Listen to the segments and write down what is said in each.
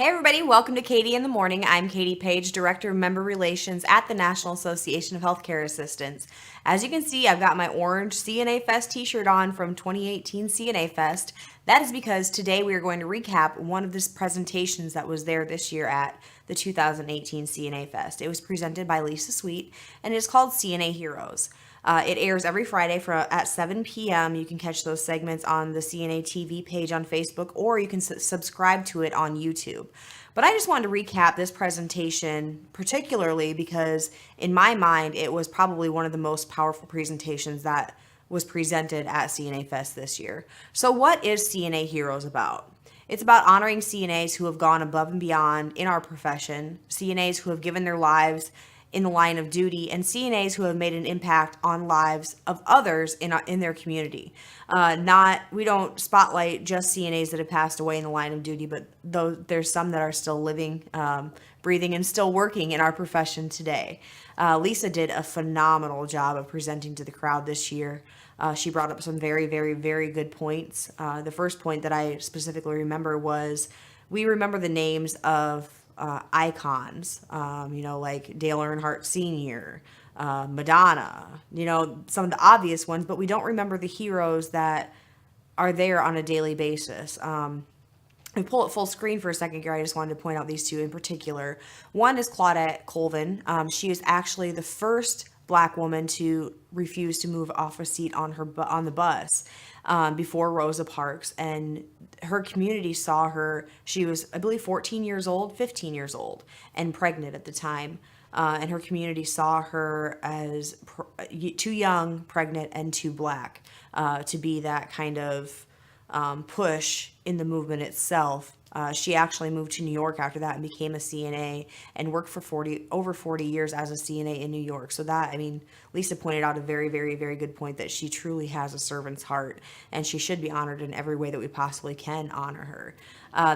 Hey everybody, welcome to Katie in the Morning. I'm Katie Page, Director of Member Relations at the National Association of Healthcare Assistants. As you can see, I've got my orange CNA Fest t-shirt on from 2018 CNA Fest. That is because today we are going to recap one of the presentations that was there this year at the 2018 CNA Fest. It was presented by Lisa Sweet and it is called CNA Heroes. It airs every Friday at 7 p.m. You can catch those segments on the CNA TV page on Facebook, or you can subscribe to it on YouTube. But I just wanted to recap this presentation, particularly because in my mind, it was probably one of the most powerful presentations that was presented at CNA Fest this year. So what is CNA Heroes about? It's about honoring CNAs who have gone above and beyond in our profession, CNAs who have given their lives in the line of duty, and CNAs who have made an impact on lives of others in their community. We don't spotlight just CNAs that have passed away in the line of duty, but though there's some that are still living, breathing, and still working in our profession today. Lisa did a phenomenal job of presenting to the crowd this year. She brought up some very, very, very good points. The first point that I specifically remember was we remember the names of icons, like Dale Earnhardt Sr., Madonna, some of the obvious ones, but we don't remember the heroes that are there on a daily basis. And pull it full screen for a second here. I just wanted to point out these two in particular. One is Claudette Colvin. She is actually the first Black woman to refuse to move off a seat on the bus before Rosa Parks, and her community saw her. She was, I believe, 15 years old, and pregnant at the time. And her community saw her as too young, pregnant, and too Black to be that kind of push in the movement itself. She actually moved to New York after that and became a CNA and worked for over 40 years as a CNA in New York. So Lisa pointed out a very, very, very good point, that she truly has a servant's heart and she should be honored in every way that we possibly can honor her.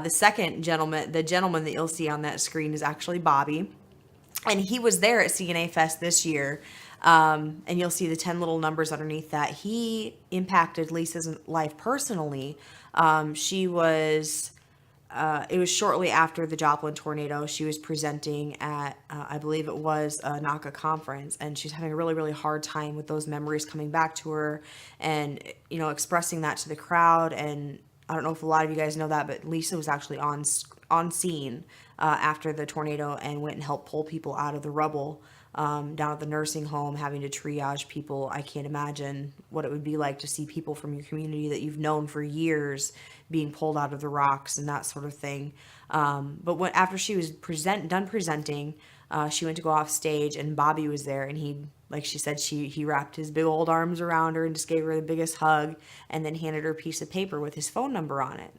The gentleman that you'll see on that screen is actually Bobby. And he was there at CNA Fest this year. And you'll see the 10 little numbers underneath that. He impacted Lisa's life personally. It was shortly after the Joplin tornado. She was presenting at, I believe it was a NACA conference, and she's having a really, really hard time with those memories coming back to her and, expressing that to the crowd. And I don't know if a lot of you guys know that, but Lisa was actually on scene after the tornado and went and helped pull people out of the rubble down at the nursing home, having to triage people. I can't imagine what it would be like to see people from your community that you've known for years being pulled out of the rocks and that sort of thing. But after she was done presenting, she went to go off stage, and Bobby was there, and he, like she said, he wrapped his big old arms around her and just gave her the biggest hug, and then handed her a piece of paper with his phone number on it.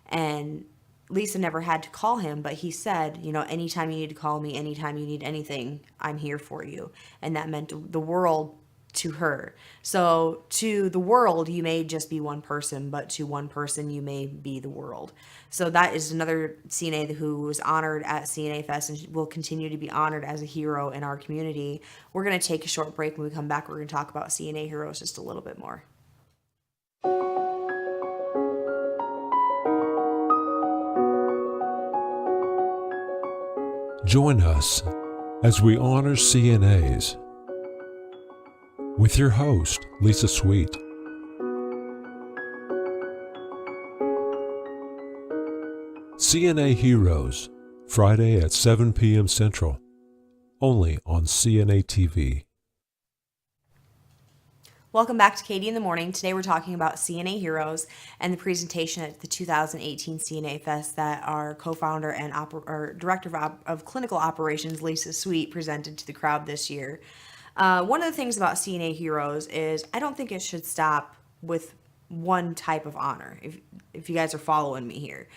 And Lisa never had to call him, but he said, anytime you need to call me, anytime you need anything, I'm here for you. And that meant the world to her. So to the world, you may just be one person, but to one person, you may be the world. So that is another CNA who was honored at CNA Fest and will continue to be honored as a hero in our community. We're going to take a short break. When we come back, we're going to talk about CNA heroes just a little bit more. Join us as we honor CNAs with your host, Lisa Sweet. CNA Heroes, Friday at 7 p.m. Central, only on CNA TV. Welcome back to Katie in the Morning. Today we're talking about CNA Heroes and the presentation at the 2018 CNA Fest that our co-founder and director of clinical operations, Lisa Sweet, presented to the crowd this year. One of the things about CNA Heroes is I don't think it should stop with one type of honor, if you guys are following me here.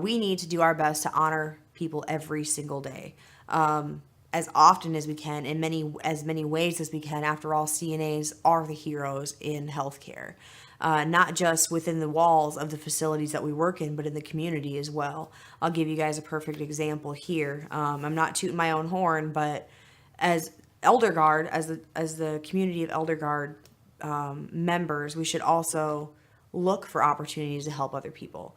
We need to do our best to honor people every single day. As often as we can, in as many ways as we can. After all, CNAs are the heroes in healthcare, not just within the walls of the facilities that we work in, but in the community as well. I'll give you guys a perfect example here. I'm not tooting my own horn, but as Elder Guard, as the community of Elder Guard members, we should also look for opportunities to help other people.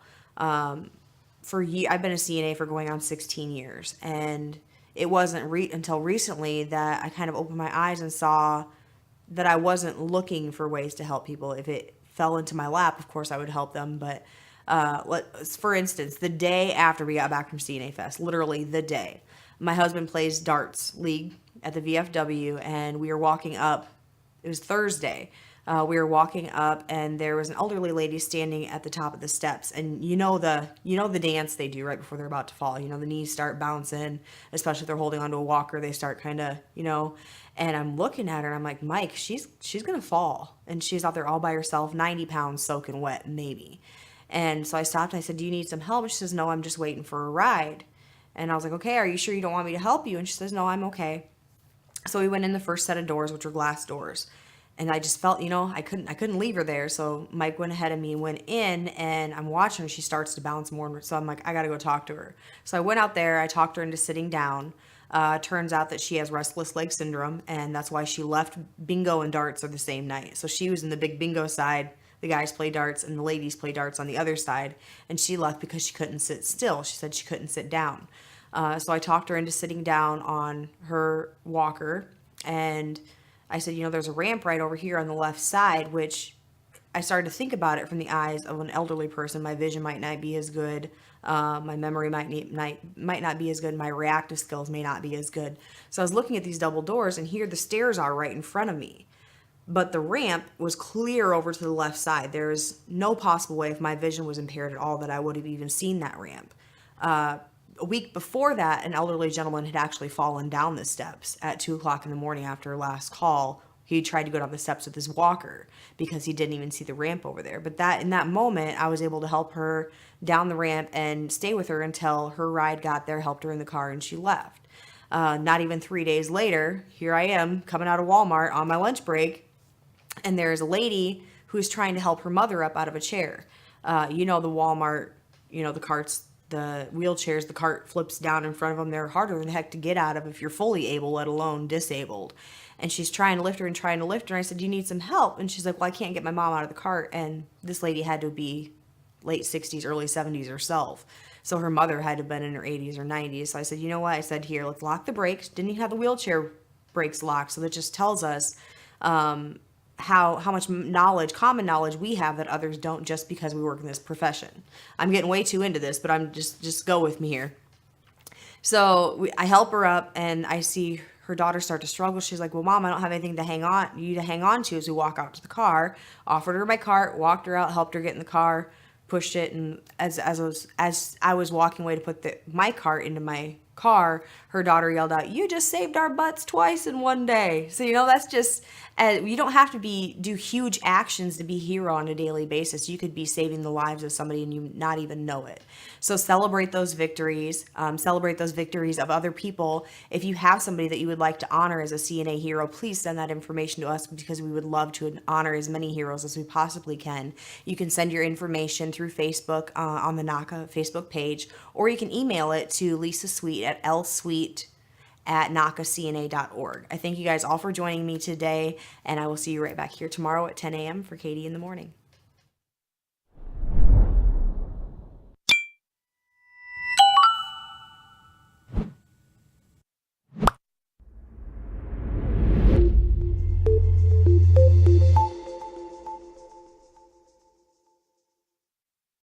I've been a CNA for going on 16 years, and it wasn't until recently that I kind of opened my eyes and saw that I wasn't looking for ways to help people. If it fell into my lap, of course I would help them. But for instance, the day after we got back from CNA Fest, literally the day, my husband plays darts league at the VFW, and we were walking up. It was Thursday. We were walking up, and there was an elderly lady standing at the top of the steps. And the dance they do right before they're about to fall. The knees start bouncing, especially if they're holding onto a walker. They start kind of. And I'm looking at her, and I'm like, Mike, she's gonna fall, and she's out there all by herself, 90 pounds soaking wet, maybe. And so I stopped and I said, "Do you need some help?" And she says, "No, I'm just waiting for a ride." And I was like, "Okay, are you sure you don't want me to help you?" And she says, "No, I'm okay." So we went in the first set of doors, which were glass doors. And I just felt, I couldn't leave her there. So Mike went ahead of me, went in, and I'm watching her. She starts to bounce more. So I'm like, I got to go talk to her. So I went out there. I talked her into sitting down. Turns out that she has restless leg syndrome, and that's why she left. Bingo and darts are the same night. So she was in the big bingo side. The guys play darts, and the ladies play darts on the other side. And she left because she couldn't sit still. She said she couldn't sit down. So I talked her into sitting down on her walker, and I said, there's a ramp right over here on the left side, which I started to think about it from the eyes of an elderly person. My vision might not be as good. My memory might not be as good. My reactive skills may not be as good. So I was looking at these double doors, and here the stairs are right in front of me. But the ramp was clear over to the left side. There is no possible way, if my vision was impaired at all, that I would have even seen that ramp. A week before that, an elderly gentleman had actually fallen down the steps at 2:00 in the morning after our last call. He tried to go down the steps with his walker because he didn't even see the ramp over there. But in that moment, I was able to help her down the ramp and stay with her until her ride got there, helped her in the car, and she left. Not even 3 days later, here I am coming out of Walmart on my lunch break, and there's a lady who's trying to help her mother up out of a chair. The Walmart, the carts, the wheelchairs, the cart flips down in front of them. They're harder than heck to get out of if you're fully able, let alone disabled. And she's trying to lift her and trying to lift her. And I said, "Do you need some help?" And she's like, "Well, I can't get my mom out of the cart." And this lady had to be late 60s, early 70s herself. So her mother had to have been in her 80s or 90s. So I said, "You know what?" I said, "Here, let's lock the brakes." Didn't even have the wheelchair brakes locked. So that just tells us how much common knowledge we have that others don't, just because we work in this profession. I'm getting way too into this, but I'm just go with me here. So I help her up, and I see her daughter start to struggle. She's like, "Well, Mom, I don't have anything to hang on to." As we walk out to the car, offered her my cart, walked her out, helped her get in the car, pushed it, and as I was walking away to put my cart into my car, her daughter yelled out, "You just saved our butts twice in one day." So that's just you don't have to do huge actions to be a hero on a daily basis. You could be saving the lives of somebody and you not even know it. So celebrate those victories. Celebrate those victories of other people. If you have somebody that you would like to honor as a CNA hero, please send that information to us, because we would love to honor as many heroes as we possibly can. You can send your information through Facebook on the NACA Facebook page, or you can email it to Lisa Sweet at lsweet@nacacna.org. I thank you guys all for joining me today, and I will see you right back here tomorrow at 10 a.m. for Katie in the Morning.